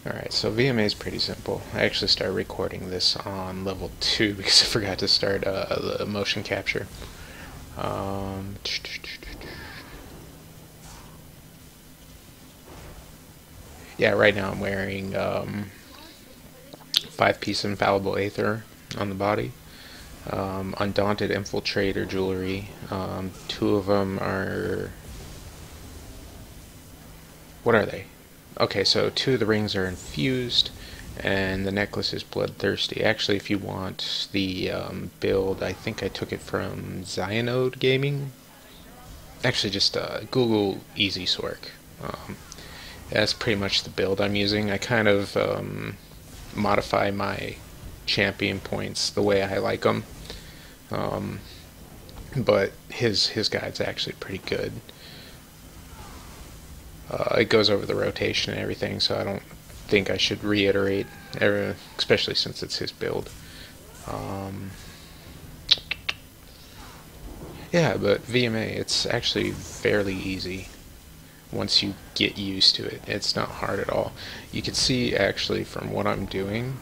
Alright, so VMA is pretty simple. I actually started recording this on level 2 because I forgot to start the motion capture. Um, yeah, right now I'm wearing 5-piece infallible aether on the body. Undaunted infiltrator jewelry. Two of them are... What are they? Okay, so two of the rings are infused, and the necklace is bloodthirsty. Actually, if you want the build, I think I took it from Zionode Gaming. Actually, just Google Easy Sork. That's pretty much the build I'm using. I kind of modify my champion points the way I like them, but his guide's actually pretty good. It goes over the rotation and everything, so I don't think I should reiterate, especially since it's his build. Um, yeah, but VMA, it's actually fairly easy once you get used to it. It's not hard at all. You can see actually from what I'm doing,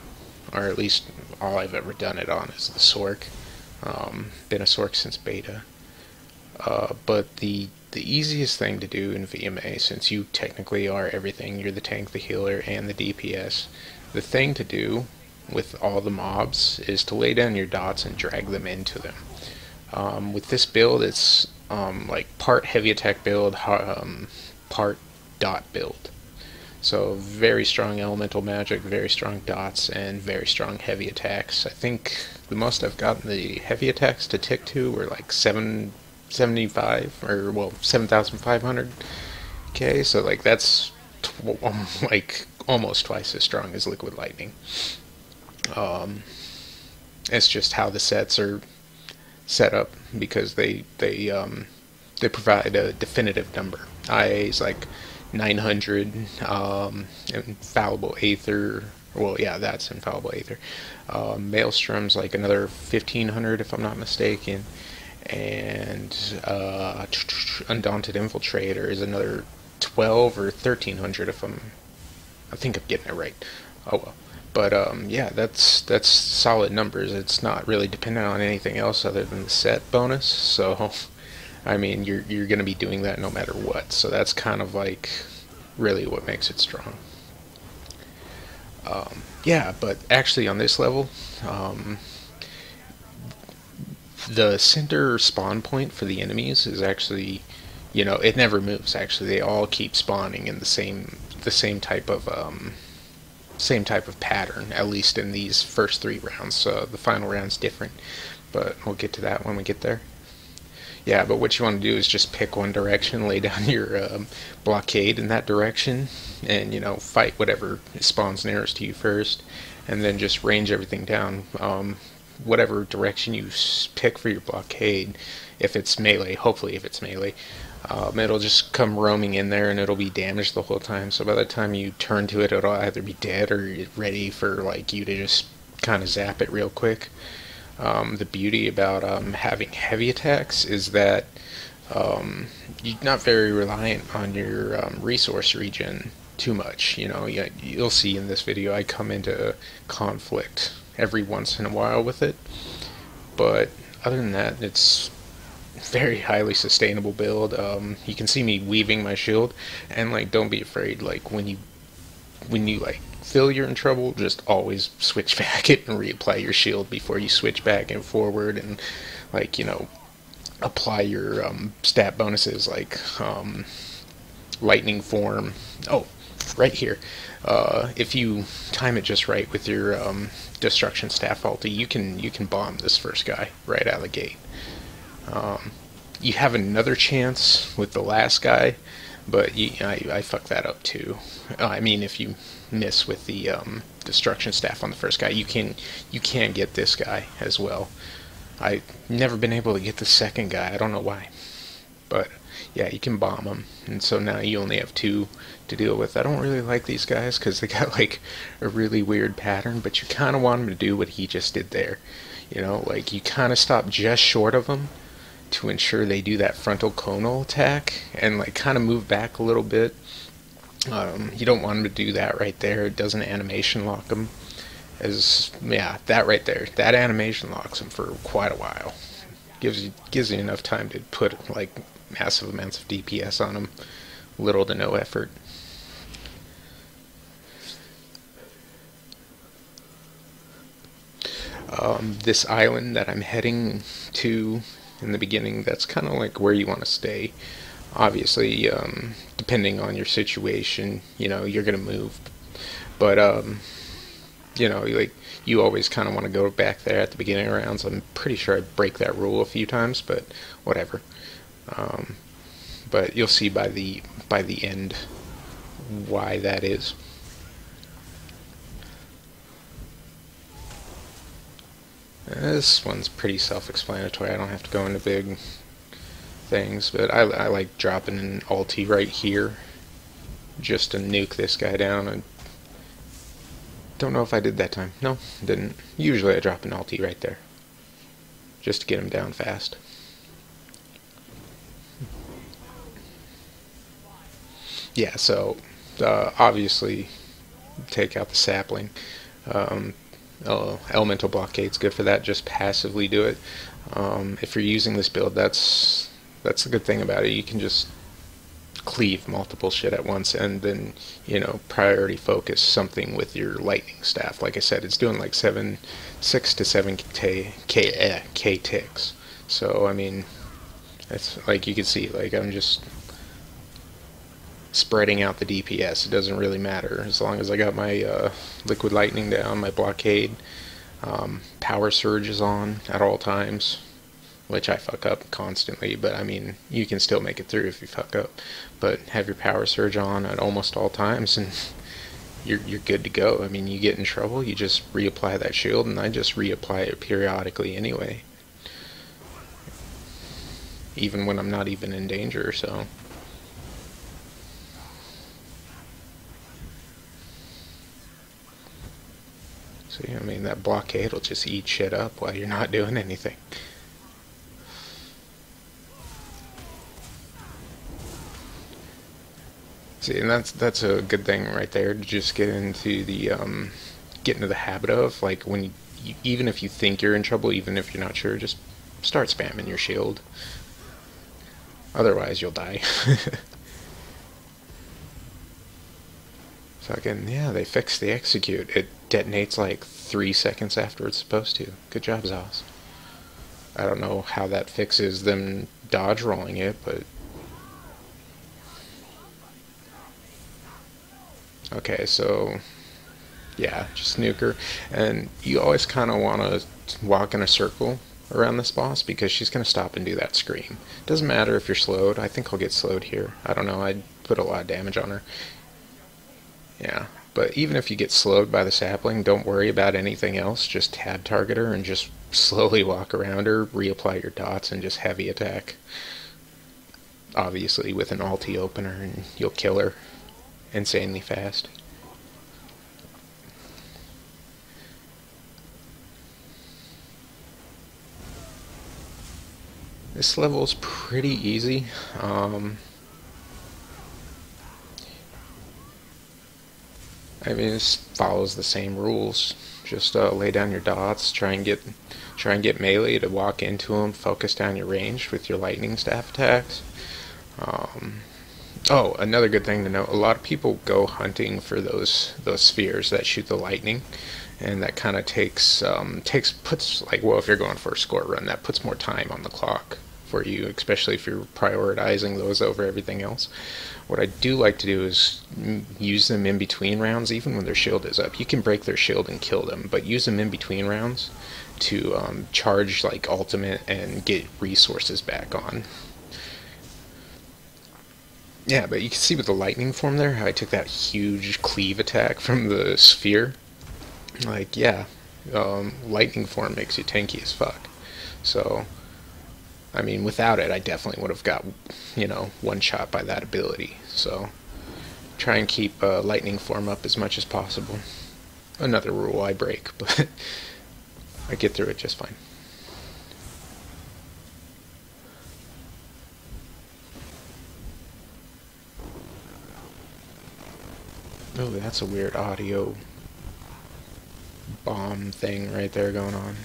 or at least all I've ever done it on is the Sork. Been a Sork since beta. But the easiest thing to do in VMA, since you technically are everything, you're the tank, the healer, and the DPS, the thing to do with all the mobs is to lay down your dots and drag them into them. With this build, it's like part heavy attack build, part dot build. So very strong elemental magic, very strong dots, and very strong heavy attacks. I think the most I've gotten the heavy attacks to tick to were like 775, or well, 7,500k. So like that's like almost twice as strong as liquid lightning. Um, it's just how the sets are set up because they provide a definitive number. IA is like 900, infallible aether. Well, yeah, that's infallible aether. Maelstrom's like another 1500 if I'm not mistaken, and undaunted infiltrator is another 12 or 1300 if I think I'm getting it right. Oh well. But yeah, that's solid numbers. It's not really dependent on anything else other than the set bonus. So, I mean, you're going to be doing that no matter what. So that's kind of like really what makes it strong. Yeah, but actually on this level, the center spawn point for the enemies is actually, it never moves. Actually, they all keep spawning in the same type of pattern, at least in these first 3 rounds. So the final round's different, but we'll get to that when we get there. Yeah, but what you want to do is just pick one direction, lay down your blockade in that direction, and fight whatever spawns nearest to you first, and then just range everything down. Whatever direction you pick for your blockade, if it's melee, hopefully if it's melee, it'll just come roaming in there and it'll be damaged the whole time. So by the time you turn to it, it'll either be dead or ready for like you to just kind of zap it real quick. The beauty about having heavy attacks is that you're not very reliant on your resource regen too much. You'll see in this video I come into conflict every once in a while with it, but other than that, it's very highly sustainable build. You can see me weaving my shield, and like don't be afraid. Like when you like feel you're in trouble, just always switch back it and reapply your shield before you switch back and forward, and like apply your stat bonuses like lightning form. Oh, right here. If you time it just right with your destruction staff ulti, you can bomb this first guy right out of the gate. You have another chance with the last guy, but I fucked that up too. I mean, if you miss with the destruction staff on the first guy, you can get this guy as well. I've never been able to get the second guy. I don't know why, but yeah, you can bomb them, and so now you only have 2 to deal with. I don't really like these guys because they got like a really weird pattern, but you kind of want them to do what he just did there. Like you kind of stop just short of them to ensure they do that frontal conal attack, and like kind of move back a little bit, You don't want him to do that right there. It doesn't animation lock him. As yeah, that right there, that animation locks him for quite a while. Gives you enough time to put like massive amounts of DPS on him, little to no effort. This island that I'm heading to in the beginning, that's kind of like where you want to stay. Obviously, depending on your situation, you're gonna move, but like you always kind of want to go back there at the beginning of rounds. I'm pretty sure I break that rule a few times, but whatever. Um, but you'll see by the end why that is. This one's pretty self-explanatory. I don't have to go into big things, but I like dropping an ulti right here just to nuke this guy down. I don't know if I did that time. No, didn't. Usually I drop an ulti right there just to get him down fast. Yeah, so obviously take out the sapling. Um, Elemental Blockade's good for that. Just passively do it. If you're using this build, that's the good thing about it. You can just cleave multiple shit at once, and then priority focus something with your lightning staff. Like I said, it's doing like 6 to 7 k ticks. So I mean, it's like you can see, like I'm just spreading out the DPS. It doesn't really matter as long as I got my liquid lightning down, my blockade, power surge is on at all times, which I fuck up constantly, but I mean, you can still make it through if you fuck up. But have your power surge on at almost all times, and you're good to go. I mean, you get in trouble, you just reapply that shield, and I just reapply it periodically anyway, even when I'm not even in danger. So I mean, that blockade will just eat shit up while you're not doing anything. See, and that's a good thing right there, to just get into the habit of, like, when even if you think you're in trouble, even if you're not sure, just start spamming your shield. Otherwise, you'll die. Fucking yeah, they fixed the execute. It detonates like 3 seconds after it's supposed to. Good job, Zos. I don't know how that fixes them dodge rolling it, but okay, so yeah, just nuke her. And you always kind of want to walk in a circle around this boss, because she's going to stop and do that scream. Doesn't matter if you're slowed. I think I'll get slowed here. I don't know, I'd put a lot of damage on her. Yeah, but even if you get slowed by the sapling, don't worry about anything else. Just tab target her and just slowly walk around her, reapply your dots, and just heavy attack. Obviously with an ulti opener, and you'll kill her insanely fast. This level is pretty easy. I mean, it follows the same rules. Just lay down your dots, try and get melee to walk into them, focus down your range with your lightning staff attacks. Oh, another good thing to know: a lot of people go hunting for those spheres that shoot the lightning, and that kind of puts, like, well, if you're going for a score run, that puts more time on the clock for you, especially if you're prioritizing those over everything else. What I do like to do is use them in between rounds, even when their shield is up. You can break their shield and kill them, but use them in between rounds to charge like ultimate and get resources back on. Yeah, but you can see with the lightning form there, how I took that huge cleave attack from the sphere. Like, yeah, lightning form makes you tanky as fuck. So I mean, without it, I definitely would have got, one shot by that ability. So try and keep lightning form up as much as possible. Another rule I break, but I get through it just fine. Oh, that's a weird audio bomb thing right there going on.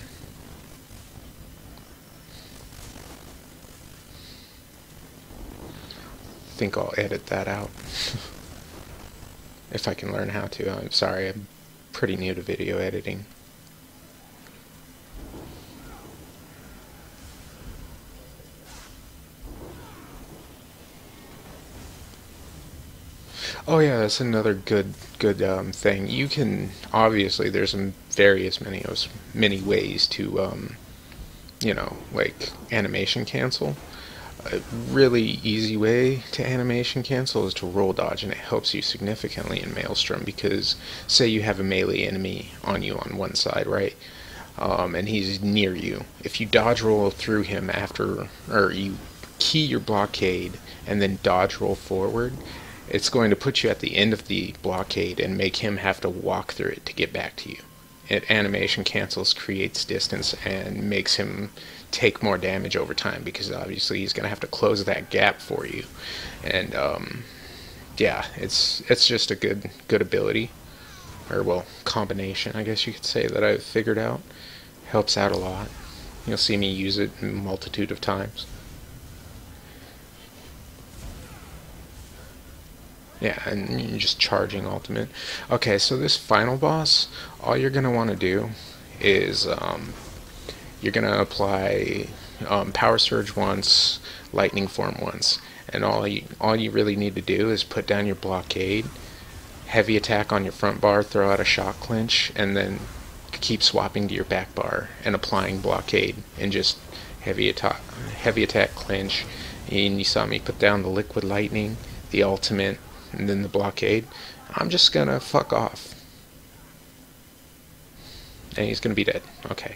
I think I'll edit that out. If I can learn how to. I'm sorry, I'm pretty new to video editing. Oh yeah, that's another good thing. You can obviously there's some many ways to like animation cancel. A really easy way to animation cancel is to roll dodge, and it helps you significantly in Maelstrom because say you have a melee enemy on you on one side, right? And he's near you. If you dodge roll through him after, or you key your blockade and then dodge roll forward, it's going to put you at the end of the blockade and make him have to walk through it to get back to you. It animation cancels, creates distance, and makes him take more damage over time because obviously he's going to have to close that gap for you. And yeah, it's just a good ability, or well, combination, I guess you could say, that I've figured out. Helps out a lot. You'll see me use it a multitude of times. Yeah, and you're just charging ultimate. Okay, so this final boss, all you're going to want to do is you're going to apply Power Surge once, Lightning Form once, and all you really need to do is put down your blockade, heavy attack on your front bar, throw out a shock clinch, and then keep swapping to your back bar and applying blockade and just heavy attack clinch. And you saw me put down the liquid lightning, the ultimate, and then the blockade. I'm just gonna fuck off. And he's gonna be dead. Okay.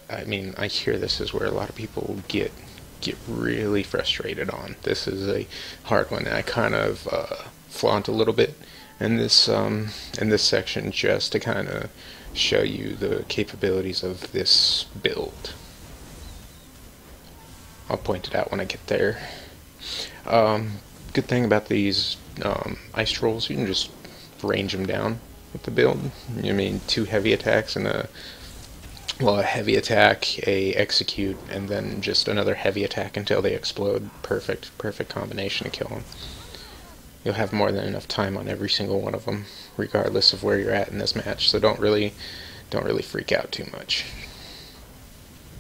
I mean, I hear this is where a lot of people get really frustrated on. This is a hard one. I kind of flaunt a little bit in this section just to kind of show you the capabilities of this build. I'll point it out when I get there. Good thing about these ice trolls, you can just range them down with the build. I mean, 2 heavy attacks and a heavy attack, a execute, and then just another heavy attack until they explode. Perfect combination to kill them. You'll have more than enough time on every single one of them, regardless of where you're at in this match. So don't really freak out too much.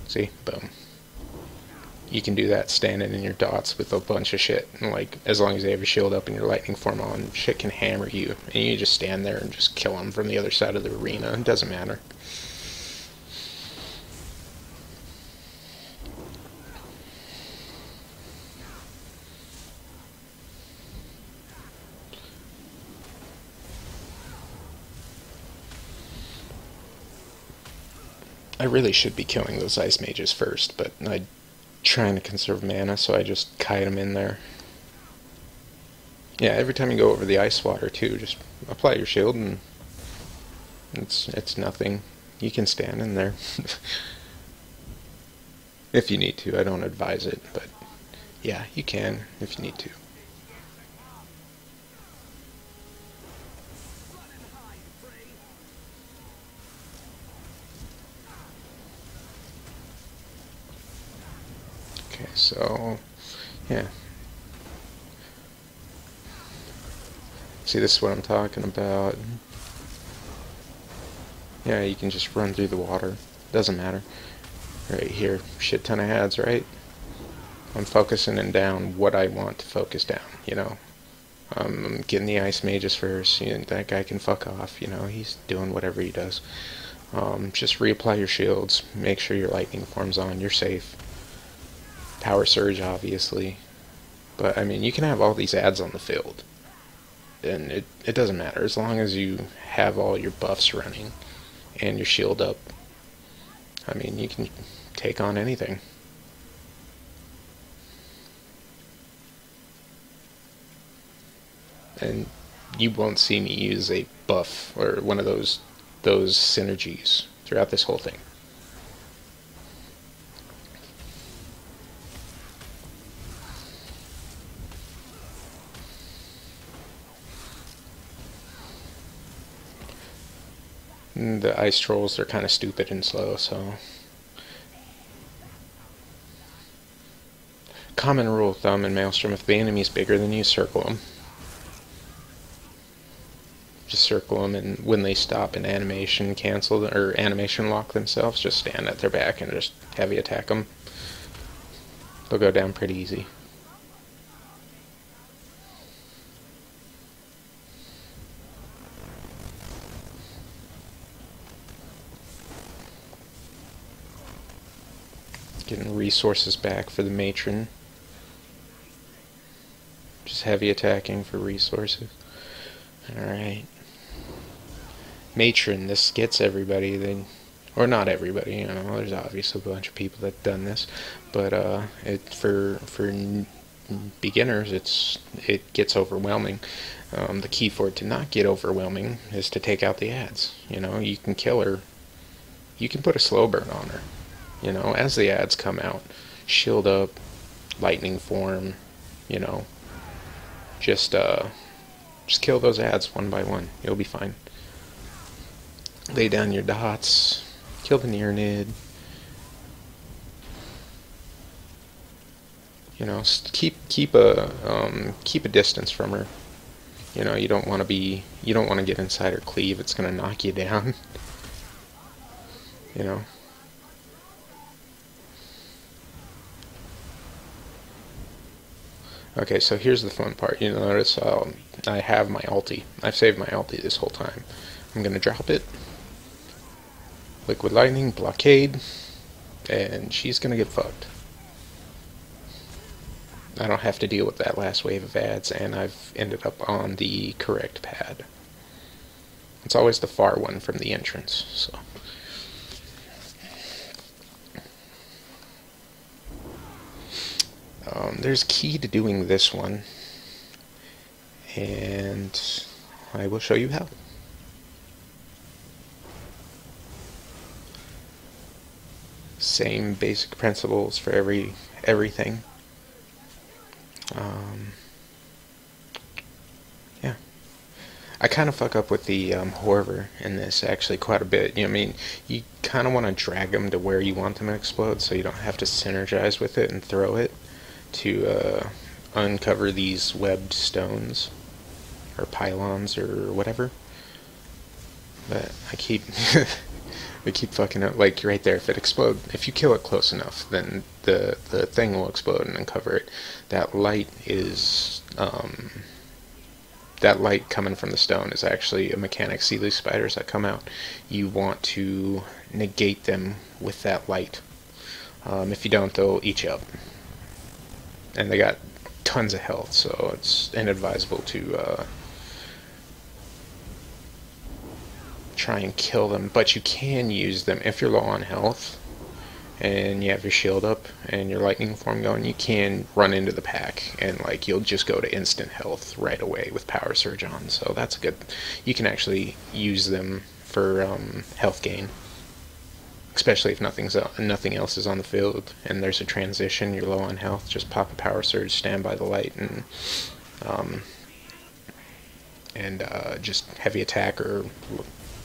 See, boom. You can do that standing in your dots with a bunch of shit. And like, as long as they have your shield up and your lightning form on, shit can hammer you. And you just stand there and just kill them from the other side of the arena. It doesn't matter. I really should be killing those ice mages first, but I'm trying to conserve mana, so I just kite them in there. Yeah, every time you go over the ice water too, just apply your shield and it's nothing. You can stand in there. If you need to. I don't advise it, but yeah, you can if you need to. Okay, so yeah. See, this is what I'm talking about. Yeah, you can just run through the water. Doesn't matter. Right here, shit ton of ads, right? I'm focusing in down what I want to focus down, you know. I'm getting the ice mages first. You know, that guy can fuck off, you know. He's doing whatever he does. Just reapply your shields. Make sure your lightning form's on. You're safe. Power surge, obviously. But, I mean, you can have all these ads on the field. And it doesn't matter. As long as you have all your buffs running and your shield up. I mean, you can take on anything. And you won't see me use a buff or one of those synergies throughout this whole thing. And the ice trolls are kind of stupid and slow, so common rule of thumb in Maelstrom: if the enemy's bigger than you, circle them. Just circle them, and when they stop an animation cancel or animation lock themselves, just stand at their back and just heavy attack them. They'll go down pretty easy. Getting resources back for the matron. Just heavy attacking for resources. Alright. Matron, this gets everybody. Or not everybody, you know, there's obviously a bunch of people that have done this, but for beginners, it gets overwhelming. The key for it to not get overwhelming is to take out the ads. You know, you can kill her, you can put a slow burn on her. You know, as the ads come out, shield up, lightning form, you know, just kill those ads one by one. You'll be fine. Lay down your dots, kill the Nearnid. You know, keep a distance from her. You know, you don't want to get inside her cleave. It's gonna knock you down. You know. Okay, so here's the fun part. You notice I have my ulti. I've saved my ulti this whole time. I'm gonna drop it. Liquid Lightning, Blockade, and she's gonna get fucked. I don't have to deal with that last wave of ads, and I've ended up on the correct pad. It's always the far one from the entrance, so. There's a key to doing this one, and I will show you how. Same basic principles for everything. Yeah. I kind of fuck up with the Horror in this actually quite a bit. You know, I mean, you kind of want to drag them to where you want them to explode, so you don't have to synergize with it and throw it to uncover these webbed stones or pylons or whatever. But I keep I keep fucking up. Like right there, if you kill it close enough, then the thing will explode and uncover it. That light is that light coming from the stone is actually a mechanic. See these spiders that come out? You want to negate them with that light. If you don't, they'll eat you up. And they got tons of health, so it's inadvisable to try and kill them. But you can use them if you're low on health and you have your shield up and your lightning form going. You can run into the pack and like you'll just go to instant health right away with power surge on. So that's a good. You can actually use them for health gain. Especially if nothing else is on the field and there's a transition, you're low on health, just pop a power surge, stand by the light, and just heavy attack, or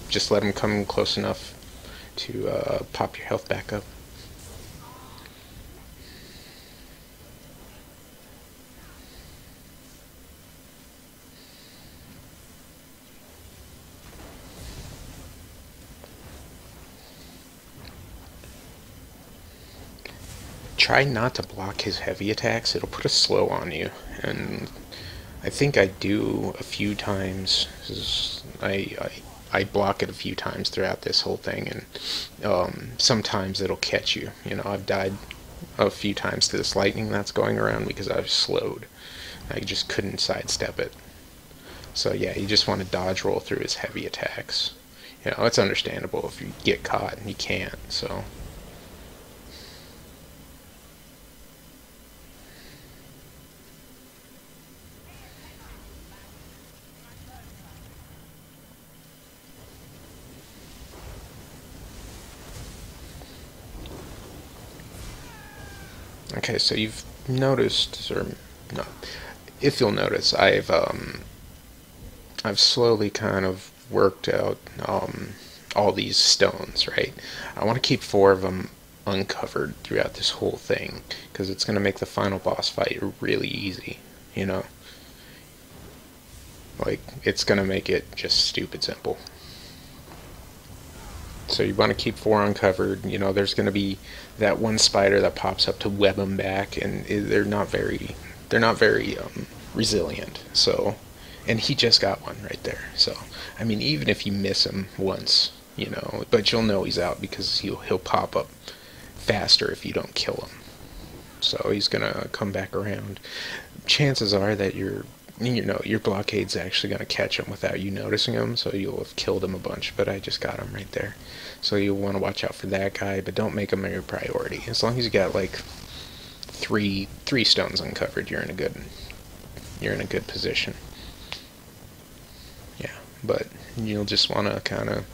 just let them come close enough to pop your health back up. Try not to block his heavy attacks. It'll put a slow on you, and I think I do a few times. I block it a few times throughout this whole thing, and sometimes it'll catch you. You know, I've died a few times to this lightning that's going around because I was slowed. I just couldn't sidestep it. So yeah, you just want to dodge roll through his heavy attacks. You know, it's understandable if you get caught and you can't. So. Okay, so you've noticed, or no, if you'll notice, I've slowly kind of worked out all these stones, right? I want to keep 4 of them uncovered throughout this whole thing because it's going to make the final boss fight really easy, you know? Like, it's going to make it just stupid simple. So you want to keep 4 uncovered. You know, there's going to be that one spider that pops up to web them back, and they're not very resilient. So, and he just got one right there. So, I mean, even if you miss him once, you know, but you'll know he's out because he'll pop up faster if you don't kill him. So he's gonna come back around. Chances are that your blockade's actually gonna catch him without you noticing him, so you'll have killed him a bunch. But I just got him right there, so you'll want to watch out for that guy, but don't make him your priority. As long as you got like three stones uncovered, you're in a good position. Yeah, but you'll just want to kind of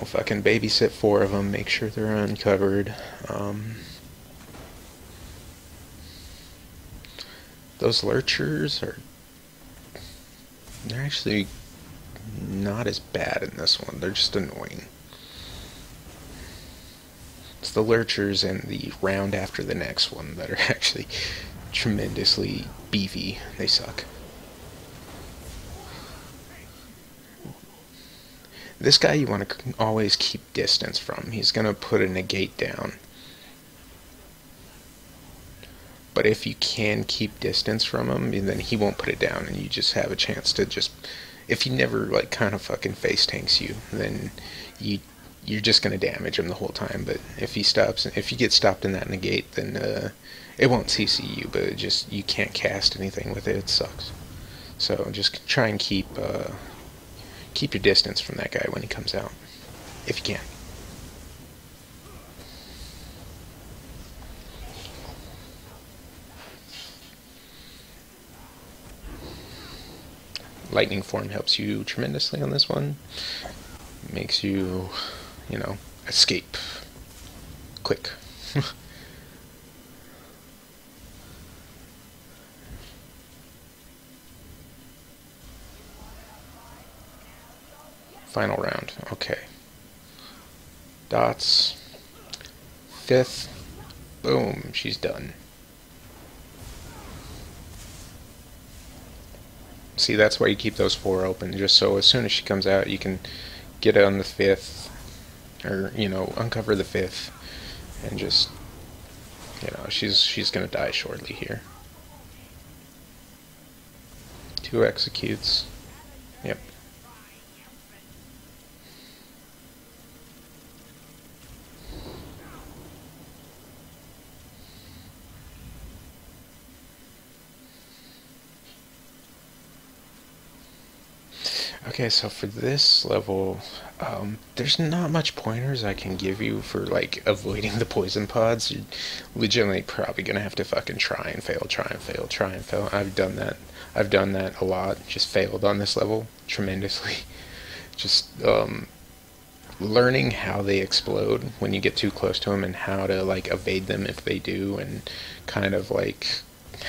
fucking babysit 4 of them, make sure they're uncovered. Those lurchers they're actually not as bad in this one. They're just annoying. It's the lurchers and the round after the next one that are actually tremendously beefy. They suck. This guy you want to always keep distance from. He's going to put a negate down. But if you can keep distance from him, then he won't put it down, and you just have a chance to just... If he never, like, kind of fucking face tanks you, then you're just going to damage him the whole time. But if you get stopped in that negate, then it won't CC you, but you can't cast anything with it. It sucks. So just try and keep your distance from that guy when he comes out, if you can. Lightning form helps you tremendously on this one. Makes you, escape quick. Final round. Okay. Dots. 5th. Boom. She's done. See, that's why you keep those 4 open, just so as soon as she comes out, you can get on the 5th, or, uncover the 5th, and just, she's gonna die shortly here. 2 executes. Yep. Okay, so for this level, there's not much pointers I can give you for, like, avoiding the poison pods. You're legitimately probably gonna have to fucking try and fail, try and fail, try and fail. I've done that. I've done that a lot. Just failed on this level tremendously. Just, learning how they explode when you get too close to them and how to, like, evade them if they do, and kind of, like,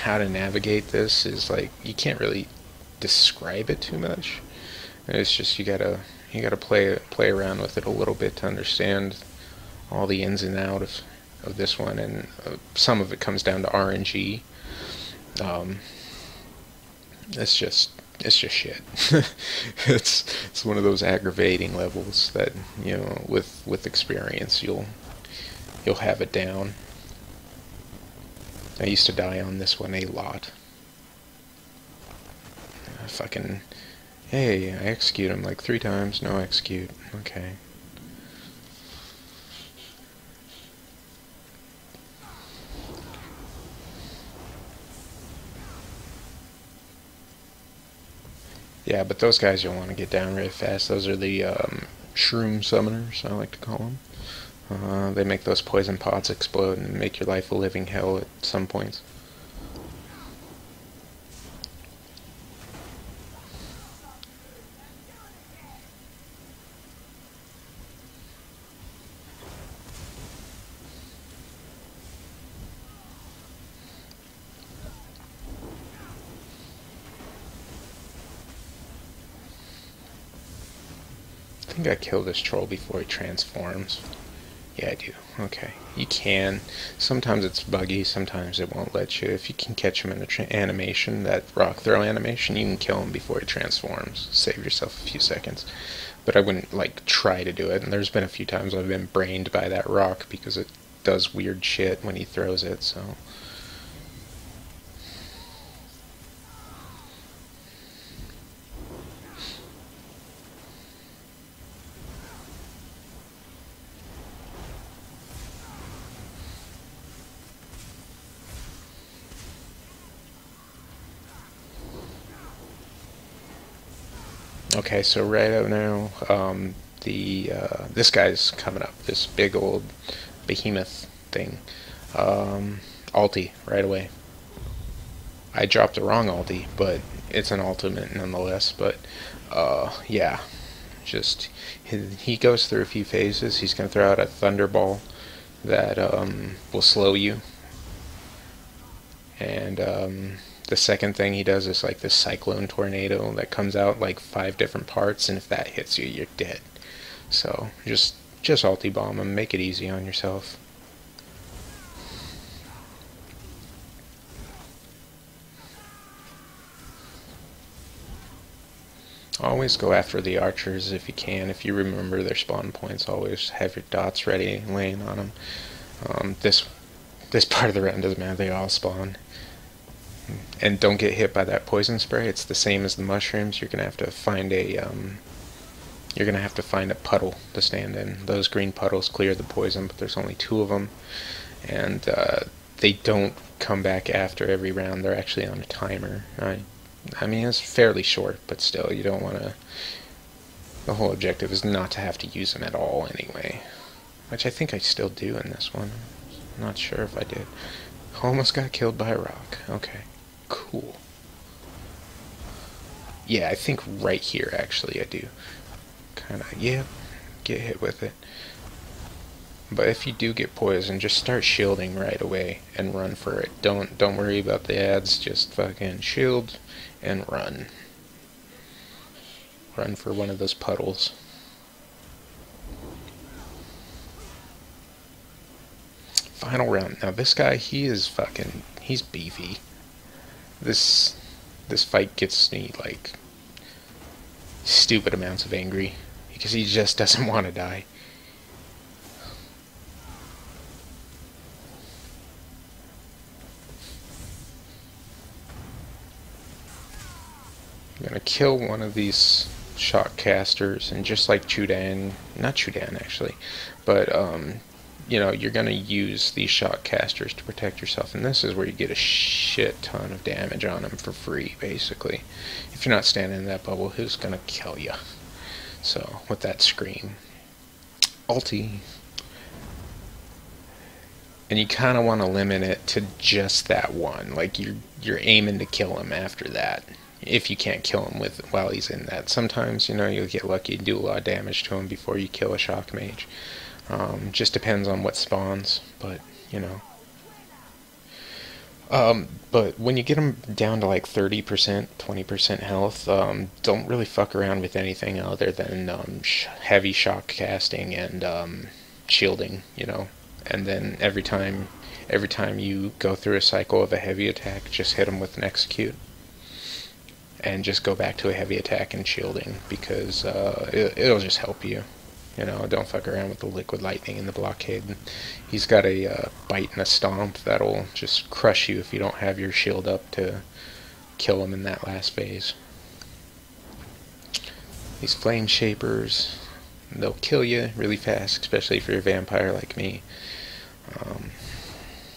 how to navigate this is, like, you can't really describe it too much. It's just you gotta play around with it a little bit to understand all the ins and outs of this one, and some of it comes down to RNG. It's just shit. It's one of those aggravating levels that with experience you'll have it down. I used to die on this one a lot. Fucking. Hey, I execute him like 3 times. No execute. Okay. Yeah, but those guys you'll want to get down really fast. Those are the shroom summoners, I like to call them. They make those poison pods explode and make your life a living hell at some points. think I kill this troll before he transforms. Yeah, I do. Okay. You can. Sometimes it's buggy, sometimes it won't let you. If you can catch him in the animation, that rock throw animation, you can kill him before he transforms. Save yourself a few seconds. But I wouldn't, like, try to do it. And there's been a few times I've been brained by that rock because it does weird shit when he throws it, so... Okay, so right out now, this guy's coming up, this big old behemoth thing. Ulti, right away. I dropped the wrong ulti, but it's an ultimate nonetheless, but, yeah. Just, he goes through a few phases. He's going to throw out a thunderball that, will slow you. And, the second thing he does is like this cyclone tornado that comes out like 5 different parts, and if that hits you, you're dead. So just ulti bomb him, make it easy on yourself. Always go after the archers if you can. If you remember their spawn points, always have your dots ready, laying on them. This part of the round doesn't matter; they all spawn. And don't get hit by that poison spray. It's the same as the mushrooms. You're gonna have to find a puddle to stand in. Those green puddles clear the poison, but there's only 2 of them, and they don't come back after every round. They're actually on a timer. I mean, it's fairly short, but still, you don't want to. The whole objective is not to have to use them at all, anyway. Which I think I still do in this one. I'm not sure if I did. Almost got killed by a rock. Okay. Cool. Yeah, I think right here, actually, I do. Kinda, yeah, get hit with it. But if you do get poisoned, just start shielding right away and run for it. Don't worry about the ads, just fucking shield and run. Run for one of those puddles. Final round. Now this guy, he's beefy. This fight gets me, like, stupid amounts of angry, because he just doesn't want to die. I'm gonna kill one of these shock casters, and just like not Chudan actually, but you know, you're going to use these shock casters to protect yourself, and this is where you get a shit ton of damage on them for free, basically. If you're not standing in that bubble, who's going to kill you? So, with that scream. Ulti. And you kind of want to limit it to just that one. Like, you're aiming to kill him after that. If you can't kill him while he's in that. Sometimes, you know, you'll get lucky and do a lot of damage to him before you kill a shock mage. Just depends on what spawns, but, you know. But when you get them down to like 30%, 20% health, don't really fuck around with anything other than heavy shock casting and shielding, you know. And then every time you go through a cycle of a heavy attack, just hit them with an execute. And just go back to a heavy attack and shielding, because it'll just help you. You know, don't fuck around with the liquid lightning and the blockade. He's got a bite and a stomp that'll just crush you if you don't have your shield up to kill him in that last phase. These flame shapers, they'll kill you really fast, especially if you're a vampire like me.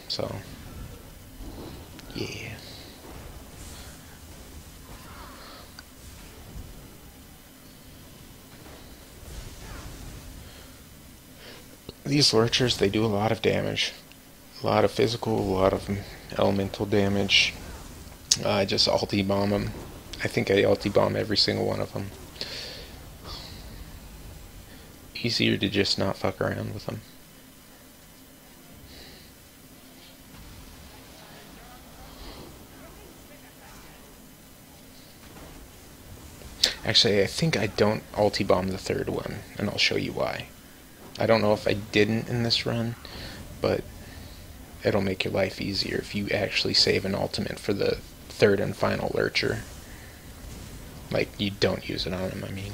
So, yeah. These lurchers, they do a lot of damage. A lot of physical, a lot of elemental damage. I just ulti bomb them. I think I ulti bomb every single one of them. Easier to just not fuck around with them. Actually, I think I don't ulti-bomb the third one, and I'll show you why. I don't know if I didn't in this run, but it'll make your life easier if you actually save an ultimate for the third and final lurcher. Like, you don't use it on him, I mean.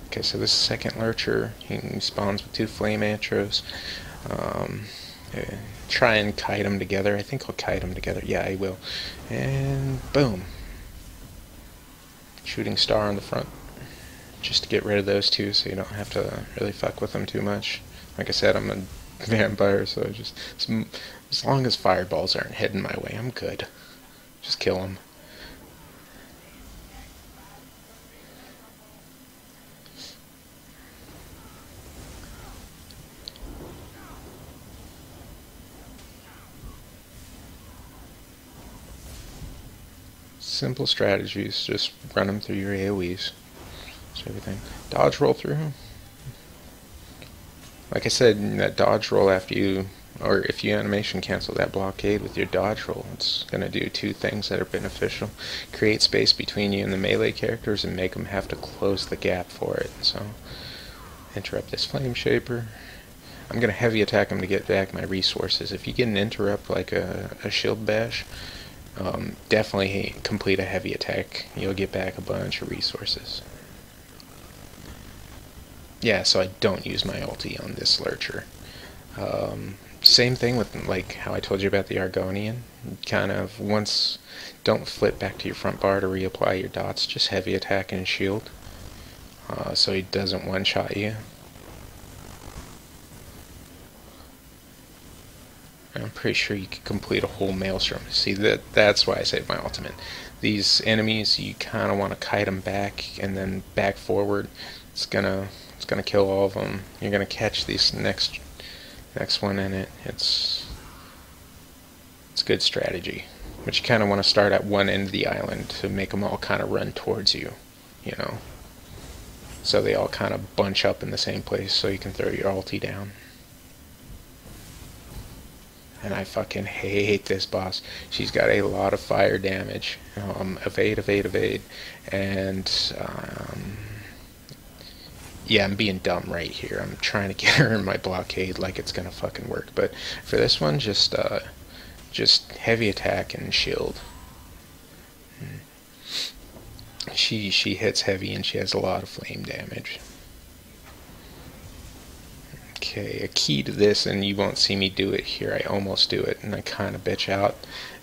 Okay, so this second lurcher, he spawns with 2 flame arrows. Try and kite them together. I think I'll kite them together. Yeah, I will. And boom. Shooting star on the front. Just to get rid of those two so you don't have to really fuck with them too much. Like I said, I'm a vampire, so just as long as fireballs aren't heading my way, I'm good. Just kill them. Simple strategies, just run them through your AoEs. That's everything. Dodge roll through. Like I said, that dodge roll after you, or if you animation cancel that blockade with your dodge roll, it's going to do 2 things that are beneficial. Create space between you and the melee characters and make them have to close the gap for it. So, interrupt this flame shaper. I'm going to heavy attack him to get back my resources. If you get an interrupt like a shield bash, definitely complete a heavy attack. You'll get back a bunch of resources. Yeah, so I don't use my ulti on this lurcher. Same thing with like how I told you about the Argonian. Kind of once, don't flip back to your front bar to reapply your dots. Just heavy attack and shield, so he doesn't one-shot you. I'm pretty sure you could complete a whole Maelstrom. See, that's why I saved my ultimate. These enemies, you kind of want to kite them back and then back forward. It's gonna kill all of them. You're gonna catch this next one in it. It's good strategy. But you kind of want to start at one end of the island to make them all kind of run towards you, you know. So they all kind of bunch up in the same place so you can throw your ulti down. And I fucking hate this boss. She's got a lot of fire damage. Evade, evade, evade. And, yeah, I'm being dumb right here. I'm trying to get her in my blockade like it's gonna fucking work. But for this one, just heavy attack and shield. She hits heavy and she has a lot of flame damage. Okay, a key to this, and you won't see me do it here, I almost do it, and I kind of bitch out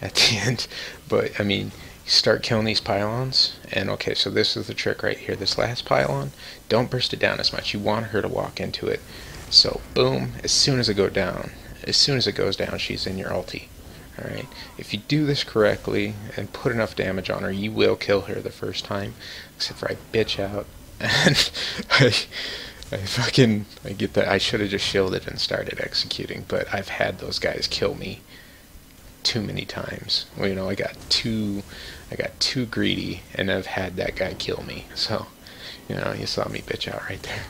at the end, but, I mean, you start killing these pylons, and okay, so this is the trick right here. This last pylon, don't burst it down as much. You want her to walk into it. So, boom, as soon as it goes down, she's in your ulti. Alright, if you do this correctly and put enough damage on her, you will kill her the first time, except for I bitch out, and I get that. I should have just shielded and started executing, but I've had those guys kill me too many times. Well, you know, I got too greedy, and I've had that guy kill me. So, you know, you saw me bitch out right there.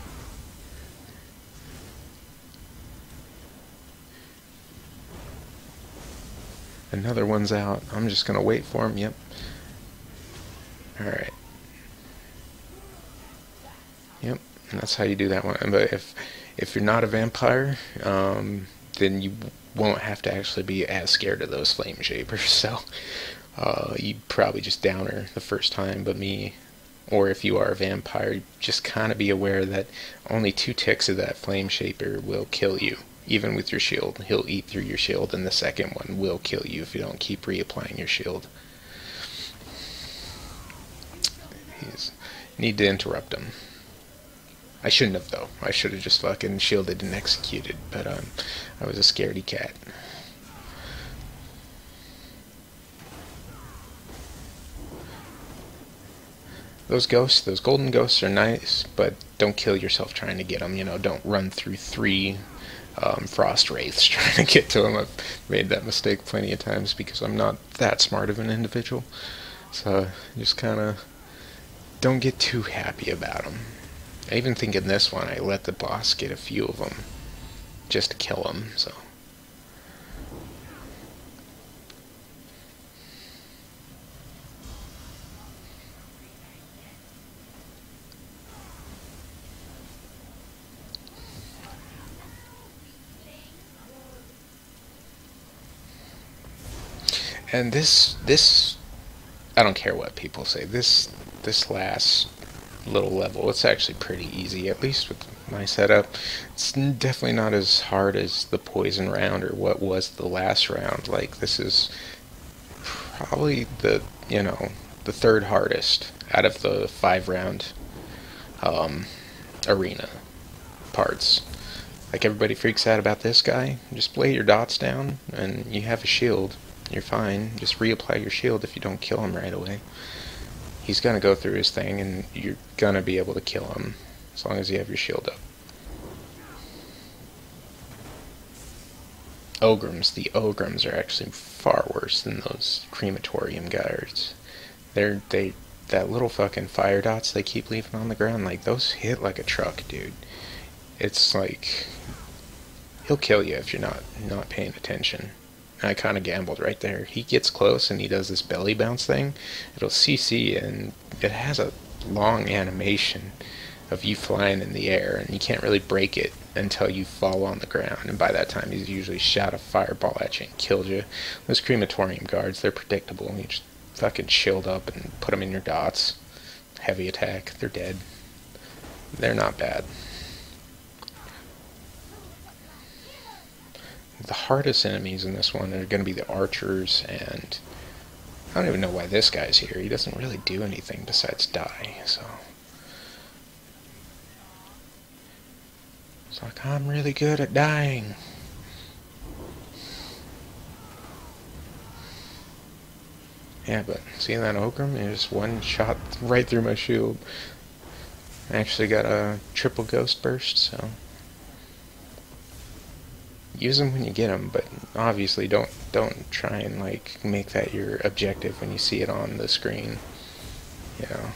Another one's out. I'm just gonna wait for him. Yep. All right. Yep. And that's how you do that one. But if you're not a vampire, then you won't have to actually be as scared of those flame shapers. So you probably just down her the first time. But me, or if you are a vampire, just kind of be aware that only 2 ticks of that flame shaper will kill you. Even with your shield, he'll eat through your shield, and the second one will kill you if you don't keep reapplying your shield. Need to interrupt him. I shouldn't have, though. I should have just fucking shielded and executed, but I was a scaredy cat. Those ghosts, those golden ghosts are nice, but don't kill yourself trying to get them. You know, don't run through 3 frost wraiths trying to get to them. I've made that mistake plenty of times because I'm not that smart of an individual. So just kind of don't get too happy about them. I even think in this one I let the boss get a few of them just to kill him, so. And this, I don't care what people say, this last little level, it's actually pretty easy, at least with my setup. It's definitely not as hard as the poison round or what was the last round. Like, this is probably the, you know, the third hardest out of the 5-round arena parts. Like, everybody freaks out about this guy. Just lay your dots down and you have a shield. You're fine. Just reapply your shield if you don't kill him right away. He's gonna go through his thing and you're gonna be able to kill him as long as you have your shield up. Ogrims. The Ogrims are actually far worse than those crematorium guards. That little fucking fire dots they keep leaving on the ground, like, those hit like a truck, dude. It's like, he'll kill you if you're not paying attention. I kind of gambled right there. He gets close and he does this belly bounce thing. It'll CC and it has a long animation of you flying in the air, and you can't really break it until you fall on the ground, and by that time he's usually shot a fireball at you and killed you. Those crematorium guards, they're predictable. You just fucking shield up and put them in your dots. Heavy attack, they're dead. They're not bad. The hardest enemies in this one are going to be the archers, and I don't even know why this guy's here. He doesn't really do anything besides die, so. It's like, I'm really good at dying. Yeah, but see that Ogrim? It just one shot right through my shield. I actually got a triple ghost burst, so. Use them when you get them, but obviously don't try and like make that your objective when you see it on the screen. You know,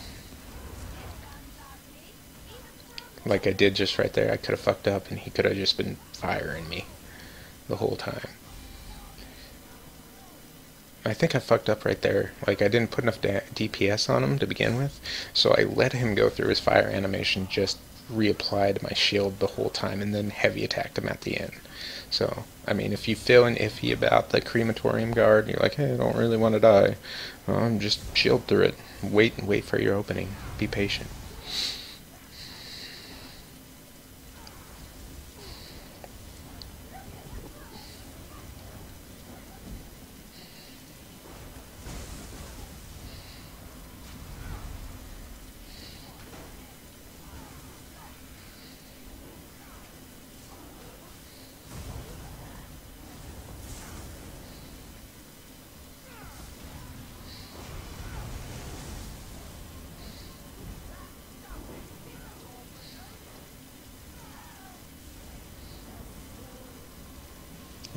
like I did just right there. I could have fucked up, and he could have just been firing me the whole time. I think I fucked up right there. Like, I didn't put enough DPS on him to begin with, so I let him go through his fire animation, just reapplied my shield the whole time, and then heavy attacked him at the end. So, I mean, if you feeling iffy about the crematorium guard, and you're like, hey, I don't really want to die, just shield through it. Wait and wait for your opening. Be patient.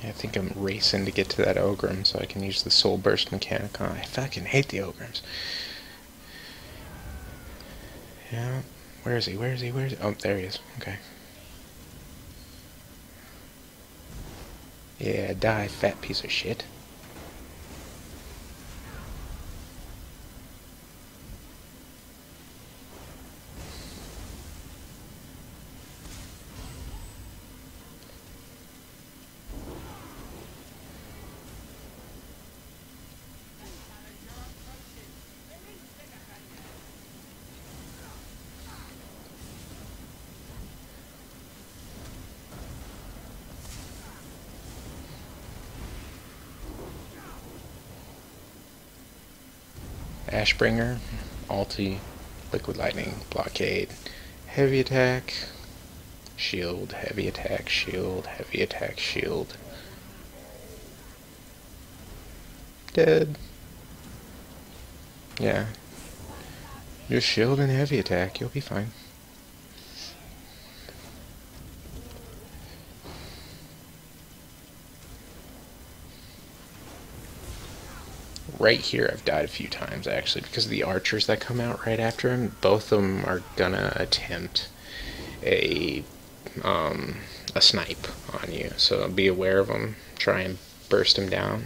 Yeah, I think I'm racing to get to that Ogrim so I can use the Soul Burst mechanic on. I fucking hate the Ogrims. Yeah, where is he? Where is he? Where is he? Oh, there he is. Okay. Yeah, die, fat piece of shit. Ashbringer, ulti, liquid lightning, blockade, heavy attack, shield, heavy attack, shield, heavy attack, shield. Dead. Yeah. Just shield and heavy attack, you'll be fine. Right here I've died a few times actually because of the archers that come out right after him. Both of them are gonna attempt a a snipe on you. So be aware of them. Try and burst them down.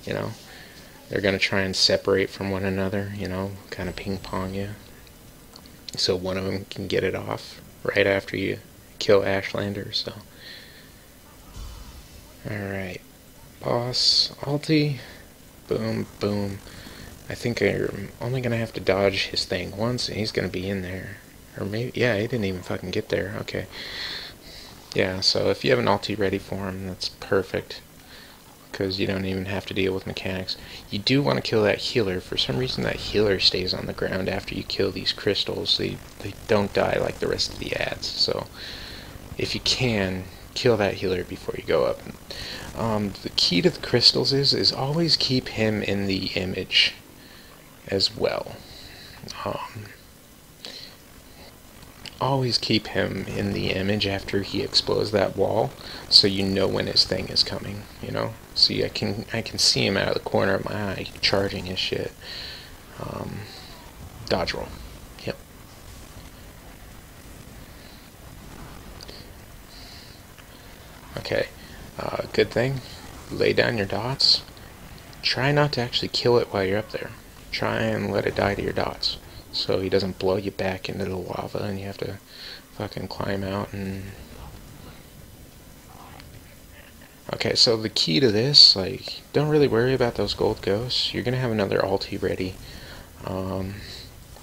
You know, they're gonna try and separate from one another. You know, kind of ping pong you. So one of them can get it off right after you kill Ashlander. So, all right, boss ulti, boom, boom. I think I'm only gonna have to dodge his thing once, and he's gonna be in there. Or maybe, yeah, he didn't even fucking get there. Okay. Yeah, so if you have an ulti ready for him, that's perfect. Because you don't even have to deal with mechanics. You do want to kill that healer. For some reason, that healer stays on the ground after you kill these crystals. They don't die like the rest of the ads. So, if you can, kill that healer before you go up. The key to the crystals is always keep him in the image as well. Always keep him in the image after he explodes that wall, so you know when his thing is coming. You know, see, I can see him out of the corner of my eye charging his shit. Dodge roll. Yep. Okay. Good thing. Lay down your dots. Try not to actually kill it while you're up there. Try and let it die to your dots, so he doesn't blow you back into the lava and you have to fucking climb out and... Okay, so the key to this, like, don't really worry about those gold ghosts. You're gonna have another ulti ready.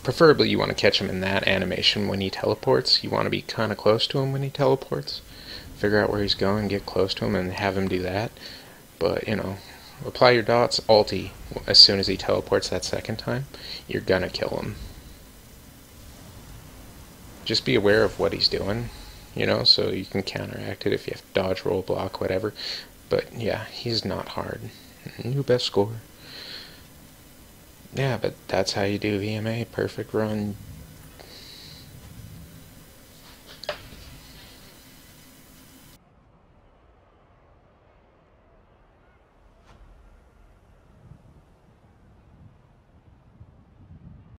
Preferably you want to catch him in that animation when he teleports. You want to be kind of close to him when he teleports. Figure out where he's going, get close to him, and have him do that. But, you know, apply your dots, ulti. As soon as he teleports that second time, you're gonna kill him. Just be aware of what he's doing, you know, so you can counteract it if you have to dodge, roll, block, whatever. But yeah, he's not hard. New best score. Yeah, but that's how you do EMA. Perfect run.